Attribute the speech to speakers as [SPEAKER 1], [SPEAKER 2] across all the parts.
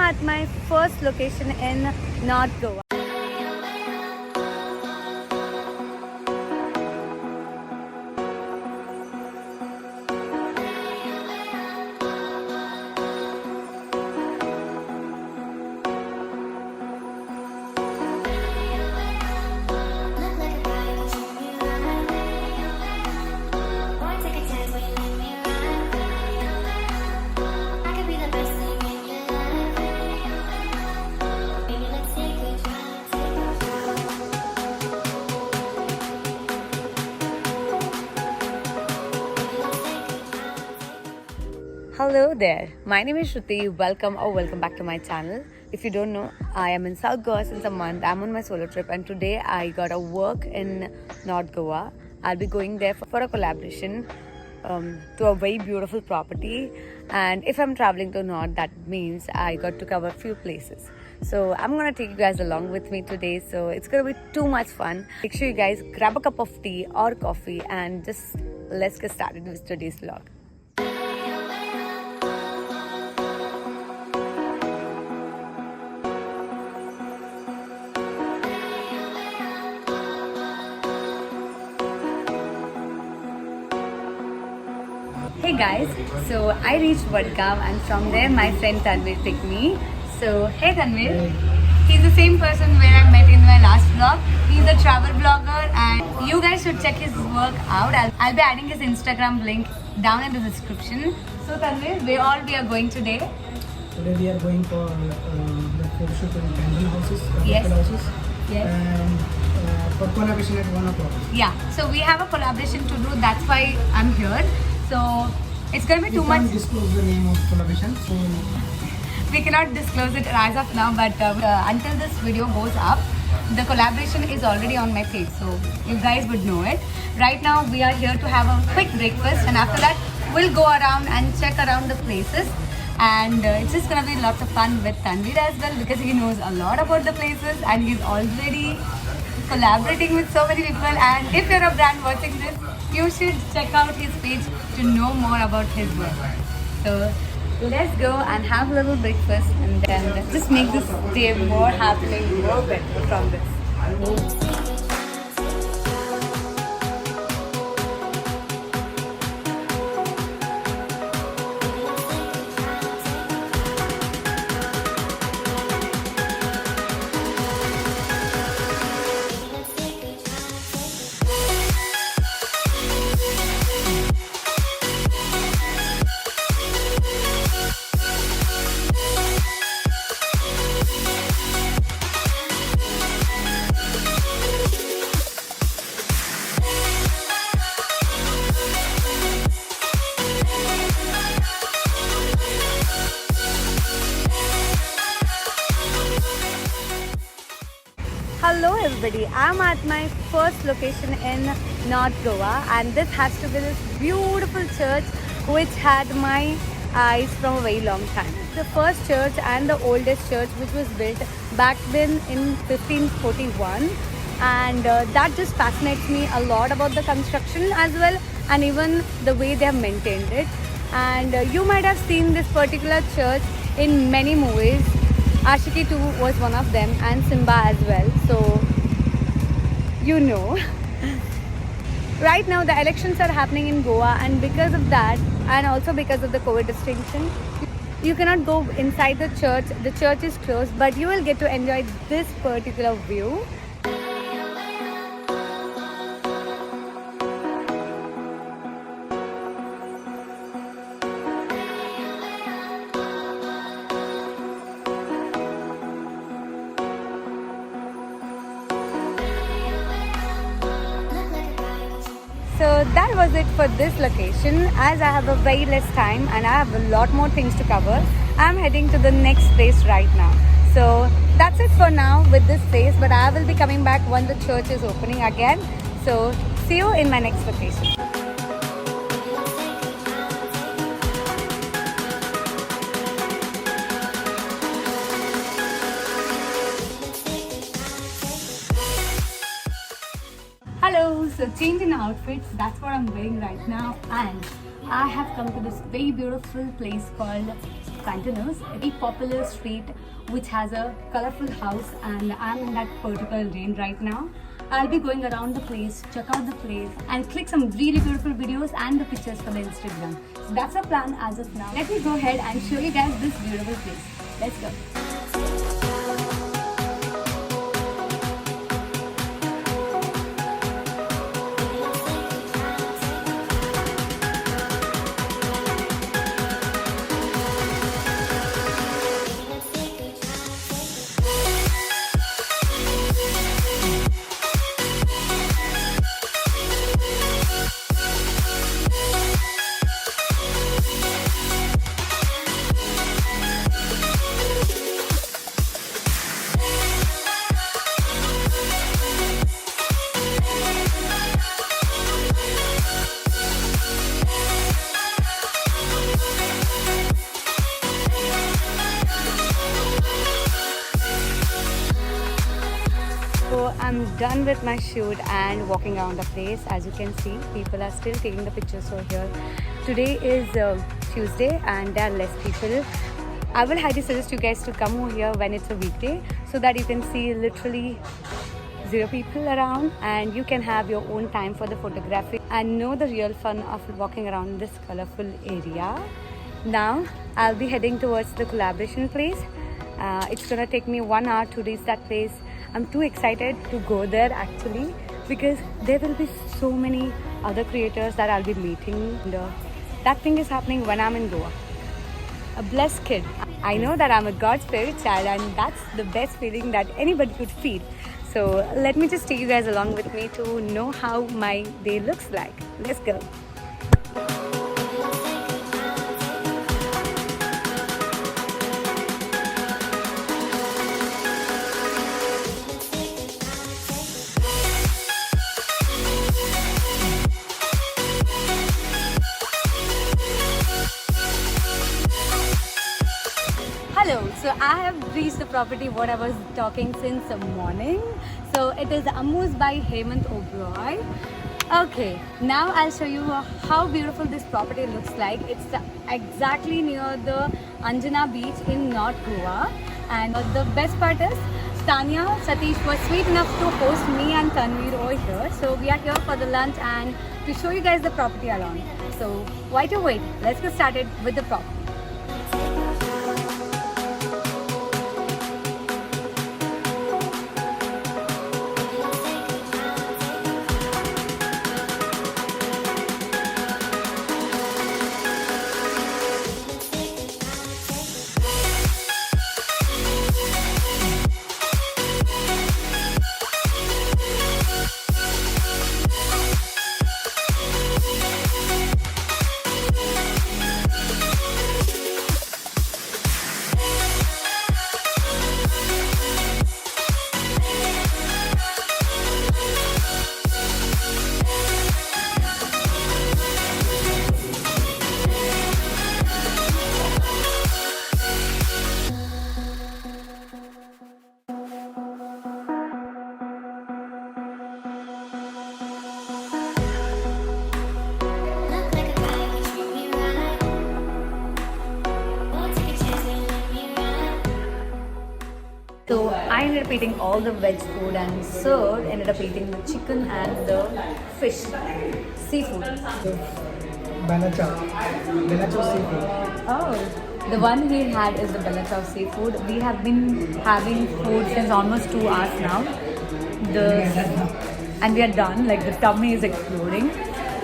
[SPEAKER 1] at my first location in North Goa. Hello there, my name is Shruti. Welcome back to my channel. If you don't know, I am in South Goa since a month. I'm on my solo trip and today I got a work in North Goa. I'll be going there for a collaboration to a very beautiful property, and if I'm traveling to North, that means I got to cover a few places. So I'm gonna take you guys along with me today, so it's gonna be too much fun. Make sure you guys grab a cup of tea or coffee and just let's get started with today's vlog. Hey guys, so I reached Vadgaon and from there my friend Tanvir picked me. So hey Tanvir, he's the same person where I met in my last vlog. He's a travel blogger and you guys should check his work out. I'll be adding his Instagram link down in the description. So Tanvir, where all we are going today?
[SPEAKER 2] Today we are going for the photo shoot in Candle houses,
[SPEAKER 1] Yes.
[SPEAKER 2] houses,
[SPEAKER 1] Yes.
[SPEAKER 2] and for collaboration at 1 o'clock.
[SPEAKER 1] Yeah, so we have a collaboration to do, that's why I'm here. So it's going to be too much.
[SPEAKER 2] We can't disclose the name of collaboration, so
[SPEAKER 1] we cannot disclose it as of now, but until this video goes up, the collaboration is already on my page, so you guys would know it. Right now we are here to have a quick breakfast, and after that we'll go around and check around the places, and it's just gonna be lots of fun with Tanvir as well, because he knows a lot about the places and he's already collaborating with so many people. And if you're a brand watching this, you should check out his page to know more about his work. So let's go and have a little breakfast and then just make this day more happening, more better from this. Hello everybody, I'm at my first location in North Goa, and this has to be this beautiful church which had my eyes from a very long time. The first church and the oldest church which was built back then in 1541, and that just fascinates me a lot about the construction as well, and even the way they have maintained it. And you might have seen this particular church in many movies. Ashiki 2 was one of them, and Simba as well, so you know. Right now the elections are happening in Goa, and because of that, and also because of the COVID restriction, you cannot go inside the church. The church is closed, but you will get to enjoy this particular view. So that was it for this location. As I have a very less time and I have a lot more things to cover, I'm heading to the next place right now. So that's it for now with this place, but I will be coming back when the church is opening again. So see you in my next location. Hello, so change in outfits, that's what I'm wearing right now, and I have come to this very beautiful place called Fontainhas, a popular street which has a colorful house, and I'm in that particular lane right now. I'll be going around the place, check out the place and click some really beautiful videos and the pictures for the Instagram. So that's our plan as of now. Let me go ahead and show you guys this beautiful place. Let's go. So I'm done with my shoot and walking around the place. As you can see, people are still taking the pictures over here. Today is Tuesday and there are less people. I will highly suggest you guys to come over here when it's a weekday so that you can see literally zero people around and you can have your own time for the photography and know the real fun of walking around this colorful area. Now I'll be heading towards the collaboration place. It's gonna take me 1 hour to reach that place. I'm too excited to go there actually because there will be so many other creators that I'll be meeting. And, that thing is happening when I'm in Goa. A blessed kid. I know that I'm a God's favorite child and that's the best feeling that anybody could feel. So let me just take you guys along with me to know how my day looks like. Let's go. Hello, so I have reached the property what I was talking since the morning. So it is Amuse by Hemant Oberoi. Okay, now I'll show you how beautiful this property looks like. It's exactly near the Anjana beach in North Goa. And the best part is Tanya Satish was sweet enough to host me and Tanveer over here. So we are here for the lunch and to show you guys the property around. So why to wait? Let's get started with the property. So I ended up eating all the veg food and Sir ended up eating the chicken and the fish, seafood.
[SPEAKER 2] Bella chow seafood.
[SPEAKER 1] Oh, the one we had is the Bella Chow seafood. We have been having food since almost 2 hours now. And we are done, like the tummy is exploding.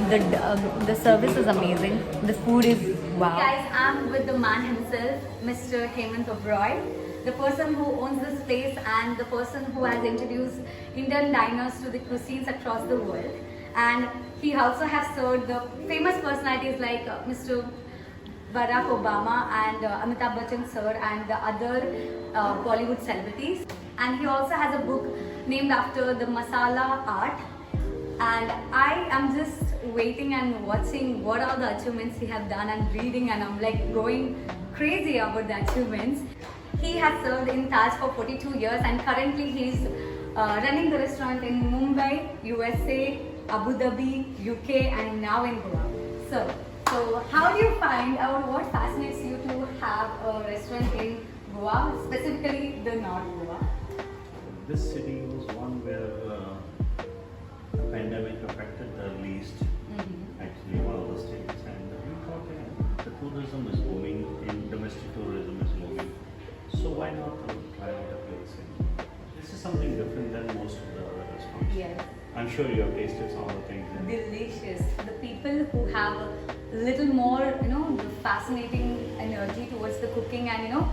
[SPEAKER 1] The service is amazing. The food is wow. Hey guys, I'm with the man himself, Mr. Hemant Oberoi. The person who owns this place and the person who has introduced Indian diners to the cuisines across the world. And he also has served the famous personalities like Mr. Barack Obama and Amitabh Bachchan sir and the other Bollywood celebrities. And he also has a book named after the masala art. And I am just waiting and watching what are the achievements he have done and reading, and I'm like going crazy about the achievements. He has served in Taj for 42 years and currently he's running the restaurant in Mumbai, USA, Abu Dhabi, UK and now in Goa. So how do you find out what fascinates you to have a restaurant in Goa, specifically the North Goa?
[SPEAKER 3] This city was one where the pandemic affected the least, actually one of the states, and we thought the tourism is booming, in domestic tourism is booming, so why not try out a place? This is something different than most of the other restaurants.
[SPEAKER 1] Yes.
[SPEAKER 3] I'm sure you have tasted some of the things.
[SPEAKER 1] Delicious. The people who have a little more, the fascinating energy towards the cooking and,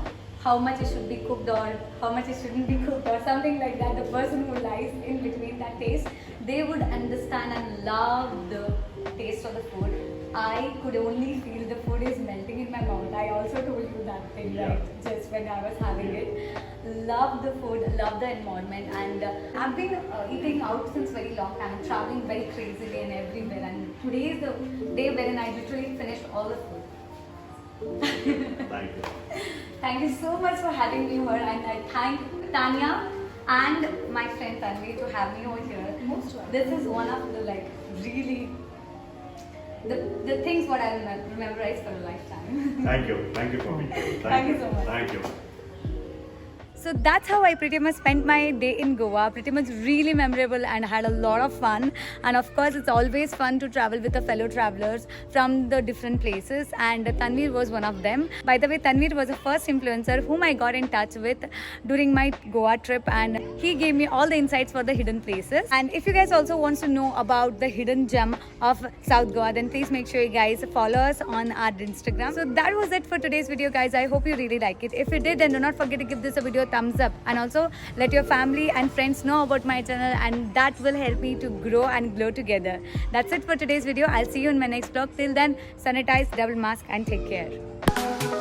[SPEAKER 1] how much it should be cooked or how much it shouldn't be cooked or something like that, the person who lies in between that taste, they would understand and love the taste of the food. I could only feel the food is melting in my mouth. I also told you that thing, right? Just when I was having it. Love the food, love the environment, and I've been eating out since very long time, traveling very crazily and everywhere, and today is the day wherein I literally finished all the food.
[SPEAKER 3] Thank you.
[SPEAKER 1] Thank you so much for having me here, and I thank Tanya and my friend Tanvi to have me over here.
[SPEAKER 4] Most welcome.
[SPEAKER 1] This is one of the really the things what I'll memorize for a lifetime.
[SPEAKER 3] Thank you for being here.
[SPEAKER 1] Thank you so much.
[SPEAKER 3] Thank you.
[SPEAKER 1] So that's how I pretty much spent my day in Goa. Pretty much really memorable and had a lot of fun. And of course, it's always fun to travel with the fellow travelers from the different places. And Tanveer was one of them. By the way, Tanveer was the first influencer whom I got in touch with during my Goa trip. And he gave me all the insights for the hidden places. And if you guys also want to know about the hidden gem of South Goa, then please make sure you guys follow us on our Instagram. So that was it for today's video, guys. I hope you really like it. If you did, then do not forget to give this a video thumbs up, and also let your family and friends know about my channel, and that will help me to grow and glow together. That's it for today's video. I'll see you in my next vlog. Till then, sanitize, double mask, and take care.